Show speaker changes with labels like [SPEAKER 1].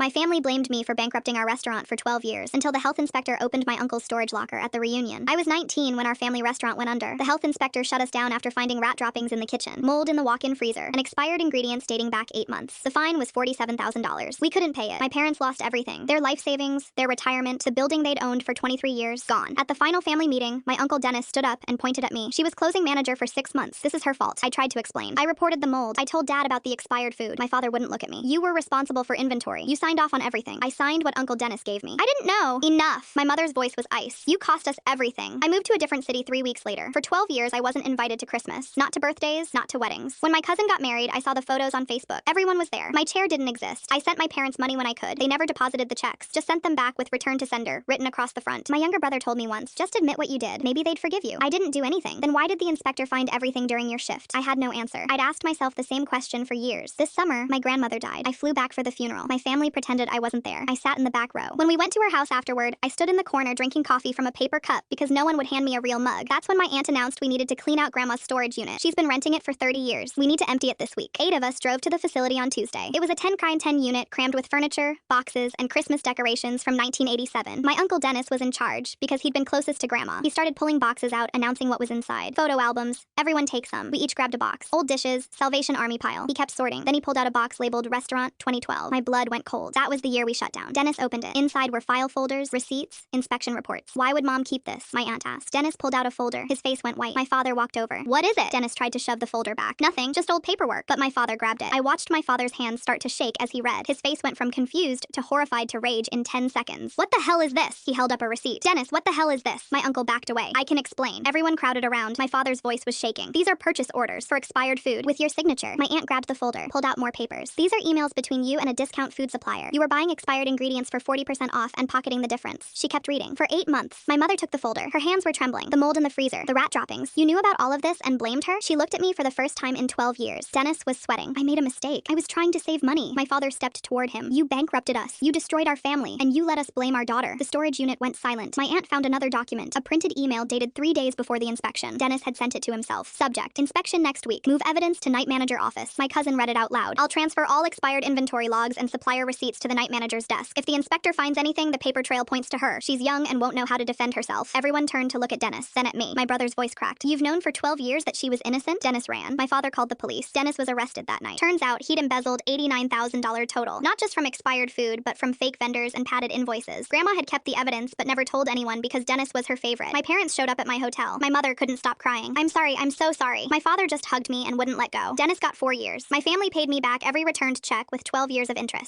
[SPEAKER 1] My family blamed me for bankrupting our restaurant for 12 years until the health inspector opened my uncle's storage locker at the reunion. I was 19 when our family restaurant went under. The health inspector shut us down after finding rat droppings in the kitchen, mold in the walk-in freezer, and expired ingredients dating back 8 months. The fine was $47,000. We couldn't pay it. My parents lost everything. Their life savings, their retirement, the building they'd owned for 23 years, gone. At the final family meeting, my uncle Dennis stood up and pointed at me. She was closing manager for 6 months. This is her fault. I tried to explain. I reported the mold. I told Dad about the expired food. My father wouldn't look at me. You were responsible for inventory. You signed off on everything. I signed what Uncle Dennis gave me. I didn't know. Enough. My mother's voice was ice. You cost us everything. I moved to a different city 3 weeks later. For 12 years, I wasn't invited to Christmas. Not to birthdays, not to weddings. When my cousin got married, I saw the photos on Facebook. Everyone was there. My chair didn't exist. I sent my parents money when I could. They never deposited the checks. Just sent them back with return to sender, written across the front. My younger brother told me once, just admit what you did. Maybe they'd forgive you. I didn't do anything. Then why did the inspector find everything during your shift? I had no answer. I'd asked myself the same question for years. This summer, my grandmother died. I flew back for the funeral. My family pretended I wasn't there. I sat in the back row. When we went to her house afterward, I stood in the corner drinking coffee from a paper cup because no one would hand me a real mug. That's when my aunt announced we needed to clean out Grandma's storage unit. She's been renting it for 30 years. We need to empty it this week. 8 of us drove to the facility on Tuesday. It was a 10x10 unit crammed with furniture, boxes, and Christmas decorations from 1987. My uncle Dennis was in charge because he'd been closest to Grandma. He started pulling boxes out, announcing what was inside. Photo albums. Everyone take some. We each grabbed a box. Old dishes, Salvation Army pile. He kept sorting. Then he pulled out a box labeled Restaurant 2012. My blood went cold. That was the year we shut down. Dennis opened it. Inside were file folders, receipts, inspection reports. Why would Mom keep this? My aunt asked. Dennis pulled out a folder. His face went white. My father walked over. What is it? Dennis tried to shove the folder back. Nothing, just old paperwork. But my father grabbed it. I watched my father's hands start to shake as he read. His face went from confused to horrified to rage in 10 seconds. What the hell is this? He held up a receipt. Dennis, what the hell is this? My uncle backed away. I can explain. Everyone crowded around. My father's voice was shaking. These are purchase orders for expired food with your signature. My aunt grabbed the folder, pulled out more papers. These are emails between you and a discount food supplier. You were buying expired ingredients for 40% off and pocketing the difference. She kept reading. For 8 months, my mother took the folder. Her hands were trembling. The mold in the freezer, the rat droppings. You knew about all of this and blamed her? She looked at me for the first time in 12 years. Dennis was sweating. I made a mistake. I was trying to save money. My father stepped toward him. You bankrupted us. You destroyed our family. And you let us blame our daughter. The storage unit went silent. My aunt found another document, a printed email dated 3 days before the inspection. Dennis had sent it to himself. Subject: inspection next week. Move evidence to night manager office. My cousin read it out loud. I'll transfer all expired inventory logs and supplier receipts to the night manager's desk. If the inspector finds anything, the paper trail points to her. She's young and won't know how to defend herself. Everyone turned to look at Dennis, then at me. My brother's voice cracked. You've known for 12 years that she was innocent? Dennis ran. My father called the police. Dennis was arrested that night. Turns out he'd embezzled $89,000 total. Not just from expired food, but from fake vendors and padded invoices. Grandma had kept the evidence, but never told anyone because Dennis was her favorite. My parents showed up at my hotel. My mother couldn't stop crying. I'm sorry, I'm so sorry. My father just hugged me and wouldn't let go. Dennis got 4 years. My family paid me back every returned check with 12 years of interest.